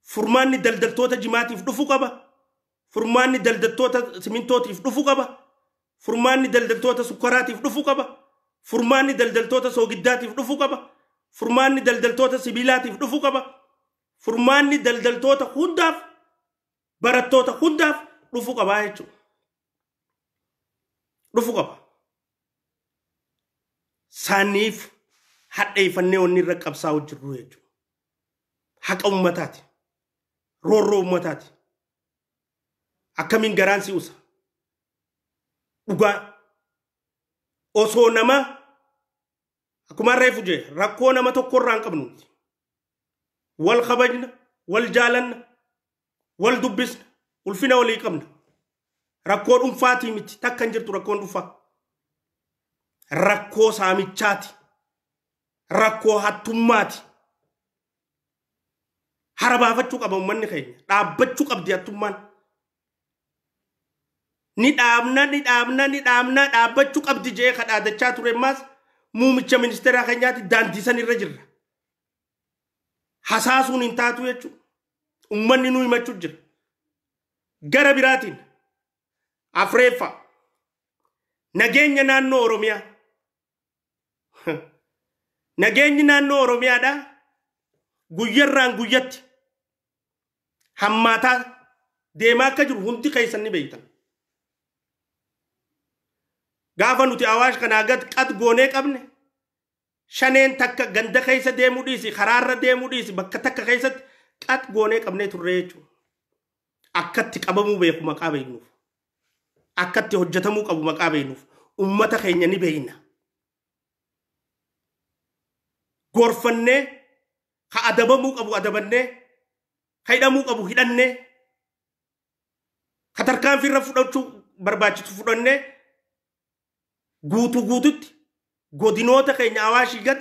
Furmaanni daldaltoota jimaatiif dhufuu qaba. Furmaanni daldaltoota simintootiif dhufuu qaba. Furmaanni daldaltoota sukkaraatiif dhufuu qaba. Furmaanni daldaltoota soogiddaatiif dhufuu qaba. Furmaanni daldaltoota sibiilaatiif dhufuu qaba. Furmaanni daldaltoota hundaaf barattoota hundaaf dhufuu qaba jechuudha. Dhufuu qaba. Saniif hadheeffannee wanni irra qabsaa'u jirru jechuudha. Haqa uummataati. Roorroo uummataati. Akkamiin garaan si usa. Dhugaa osoo nama akkuma reefu jee rakkoo nama tokko irraa hin qabnu. Wal kabajna, wal jaalanna, wal dubbisna, ulfina walii qabna. Rakkoo dhuunfaatii miti takka hin jirtu rakkoon dhuunfaa. Rakkoo saamichaati. Rakkoo hattummaati. Harabaafachuu qaba uummanni keenya. Dhaabbachuu qabdi hattummaan. Ni dhaabna dhaabbachuu qabdi jee kadhaadachaa ture maas muumicha ministeeraa keenyaatti daandii san irra jirra. Hasaasuun hin taatu jechuudha. Uummanni nu himachuu jira. Gara biraatiin afreeffa nageenya naannoo Oromiyaa. Nageenyi naannoo Oromiyaadha guyyarraan guyyatti hammaataa deemaa akka jiru hundi keessan ni beektan. Gaafa nuti Awaash kanaa gad qad goonee qabne shaneen takka ganda keessa deemuu dhiisi karaarra deemuu dhiisi bakka takka keessatti qad goonee qabnee turre jechuudha. Akkatti qabamuu beeku maqaa beeknuuf. Akkatti hojjetamuu qabu maqaa beeknuuf. Uummata keenya ni beekna. Gorfannee ka adabamuu qabu adabannee ka hidhamuu qabu hidhannee ka tarkaanfii irra fudhachuu barbaachisu fudhannee guututti godinoota keenya Awaashii gad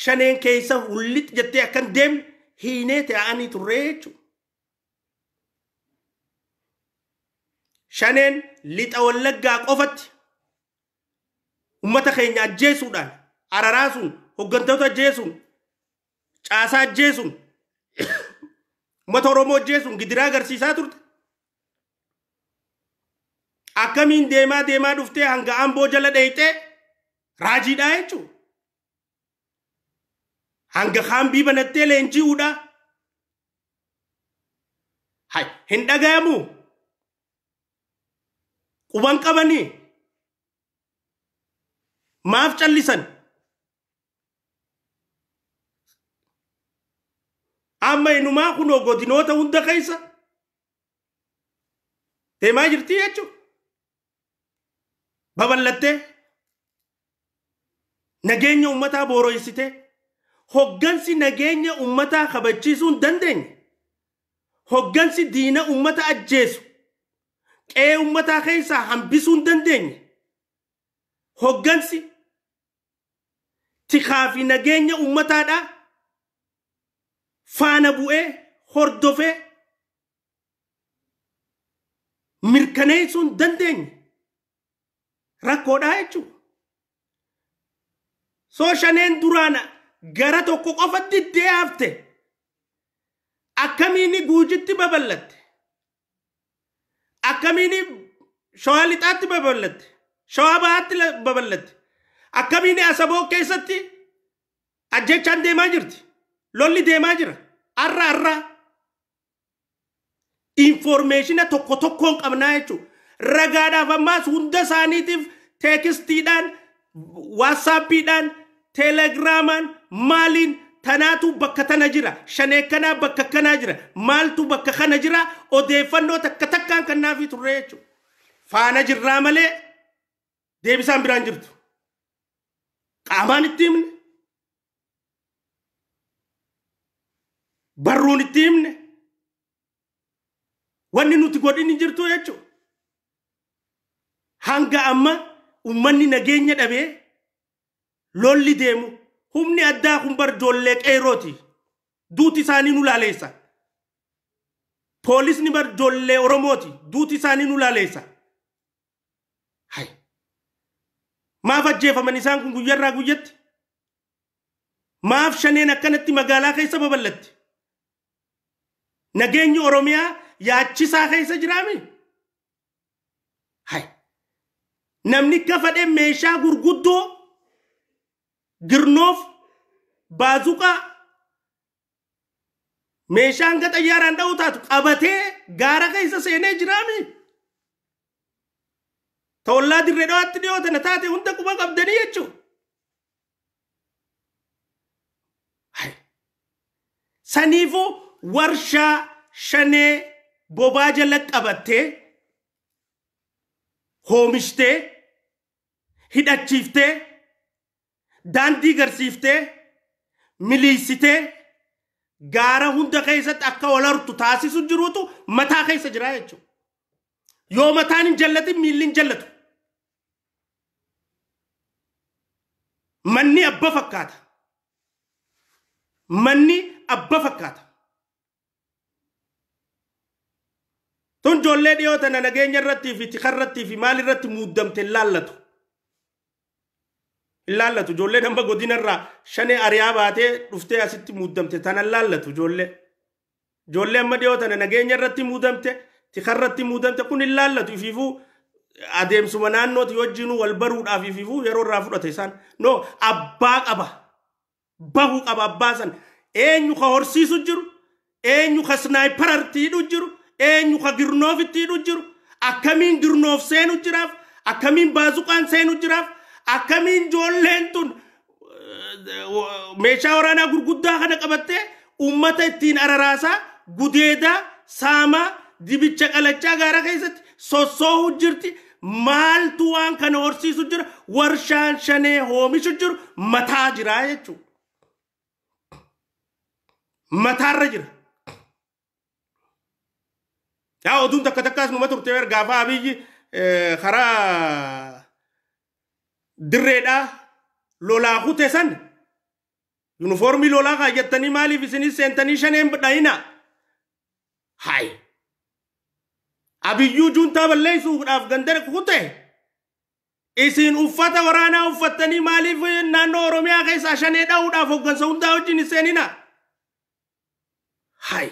shaneen keessa hullit jettee akkan deemne hiinee ta'anii turre jechuudha. Shaneen lixa Wallaggaa qofatti ummata keenya ajjeesuudhaan araraasuun hoggantoota ajjeesuun caasaa ajjeesuun ummata Oromoo ajjeesuun gidiraa agarsiisaa turte. Akkamiin deemaa dhuftee hanga Amboo jala dheeyxee raajiidhaa jechuudha. Hanga Kaambii banattee leenji'uudhaa. Hin dhagayamu. Quban qabanii. Maaf callisan. Amma inumaa kunoo godinoota hunda keessa deemaa jirti jechuudha. Babal'attee nageenya ummataa booroysitee hoggansi nageenya ummataa kabachiisuu hin dandeenye. Hoggansi diina ummata ajjeesu qe'ee ummataa keessaa hambisuu hin dandeenye. Hoggansi tikaa fi nageenya ummataadhaa faana bu'ee hordofee mirkaneessuu hin dandeenye. Rakkoodhaa jechuudha. Soo shaneen duraana gara tokko qofatti itti hafte akkamiin Guujitti babal'atte, akkamiin Shawaa Lixaatti babal'atte, Shawaa Bahaatti babal'atte, akkamiin Asaboo keessatti ajjechaan deemaa jirti, lolli deemaa jira. Arra informaationa tokkoon qabnaa jechuudha. Ragaadhaaf ammaas hunda isaaniitiif teekstiidhaan, waatsaappiidhaan, teelegiraamaan maaliin tanaatu bakka tana jira, shanee kanaa bakka kanaa jira, maaltu bakka kana jira, odeeffannoo takkaan kannaafii turre jechuudha. Faana jirraa malee deebisaan biraan jirtu. Qaamaan itti himne, barruun itti himne, wanni nuti godhin jirtu jechuudha. Hanga amma ummanni nageenya dhabee lolli deemu humni addaa kun bar ijoollee qeerooti. Duuti isaanii nu laaleessa. Poolisni bar ijoollee Oromooti. Duuti isaanii nu laaleessa. Maaf ajjeefaman isaan kun guyyarraa guyyatti? Maaf shaneen akkanatti magaalaa keessa babal'atti? Nageenyi Oromiyaa yaachisaa keessa jiraami? Namni kafadhe meeshaa gurguddoo girnoof baazuqaa meeshaan ga xayyaaraan dha'u taatu qabatee gaara keessa seenee jiraami? Toollaa dirree dhawaatti dhiyootana taate hunda quba qabdanii jechuudha. Saniifuu warshaa shanee bobaa jala qabattee hoomishtee hidhachiiftee daandii garsiiftee miliisitee gaara hunda keessatti akka wal hortu taasisu jiruutu mataa keessa jira jechuudha. Yoo mataan hin jallatin miilli hin jallatu. Manni abba fakkaata. Manni abba fakkaata. Tun ijoollee dhiyootana nageenya irrattii fi tika irrattii fi maal irratti muuddamte ilaallatu. Ilaallatu ijoollee namba godina irraa shanee ariyaa baatee dhuftee asitti muuddamte tana ilaallatu ijoollee. Ijoollee amma dhiyootana nageenya irratti muuddamte tika irratti muuddamte kun ilaallatu ifiifuu adeemsuma naannooti wajjinuu wal baruudhaaf ifiifuu yeroo irraa fudhate isaan. No abbaa qaba. Bahuu qaba abbaa san. Eenyu ka horsiisu jiru, eenyu ka snaayiparartii jiru, eenyu ka girnoofitti jiru, akkamiin girnoof seenu jiraaf, akkamiin baazuqaan seenu jiraaf, akkamiin ijoolleen tun meeshaa waraanaa gurguddaa kana qabattee ummata ittiin araraasaa, gudeedaa, saamaa, dibicha qalachaa gaara keessatti sossoohu jirti. Maaltu waan kana horsiisu jira? Warshaan shanee hoomishu jiru mataa jira jechuudha. Mataarra jira. yaa oduun takka takkaas numa turte weer gaafa abiyyi karaa dirreedhaa lolaa kute san uniformii lolaa kaayyattanii maaliif isinis seentanii shaneen dhayina hay abiyyuu juntaa balleessuudhaaf gandara kute isin uffata waraanaa uffattanii maaliif naannoo oromiyaa keessaa shanee dha'uudhaaf hoggansa hundaa wajjin seenina hay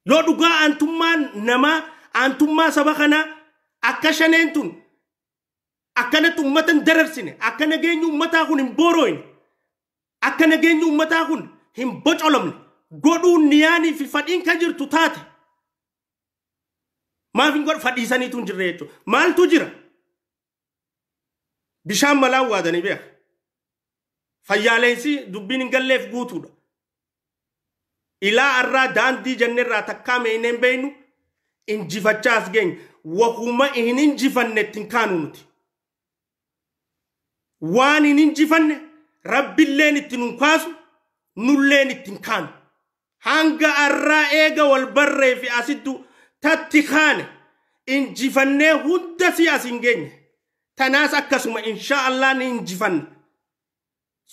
yoo dhugaa antummaan nama antummaa saba kana akka shaneen tun akkanatti ummatan dararsine akka nageenyi ummataa kun hin boorooyne akka nageenyi ummataa kun hin bocolomne godhuun niyaanii fi fadhiin ka jirtu taate maaf hin godhu fadhiisaniitu hin jirre jechuudha maaltu jira bishaan malaan waadanii beeka fayyaaleensi dubbiin hin galleef guutuudha ilaa arraa daandii jennerraa takkaa meeneen beeynu injifachaas geenya wahuma hin injifannetti hin kaanu nuti waan hin injifanne rabbilleen itti nun kaasu nulleen itti hin kaanu hanga arraa eega wal barree fi asittu tatti kaane injifannee hunda si asin geenye tanaas akkasuma insha Allah ni injifanne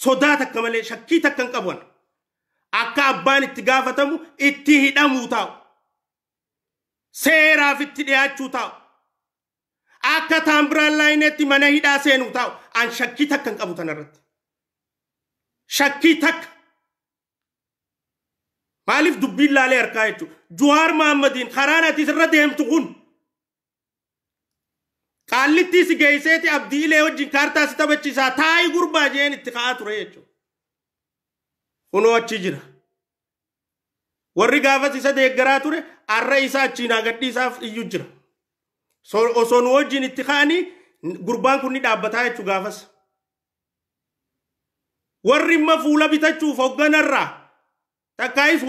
sodaa takka malee shakkii takka hin qaban akka abbaan itti gaafatamu itti hidhamuu taa'u seeraaf itti dhiyaachuu taa'u akka taambiraan laayineetti mana hidhaa seenuu taa'u an shakkii takka hin qabu tanarratti shakkii takka maaliif dubbiin laalee harkaa jechuudha Juwaar Mahammadiin karaan ati irra deemtu kun qaallitti si geesseeti abdiilee wajjin kaartaa si taphachiisaa taa'ii gurbaa jeen itti ka'aa ture jechuudha kunoo achi jira warri gaafas isa deeggaraa ture arra isaa achiin agadhiisaaf iyyuu jira osoo nu wajjin itti ka'anii gurbaan kun ni dhaabbataa jechuudha gaafas warri imma fuula bitachuuf hoogganarraa takkaayis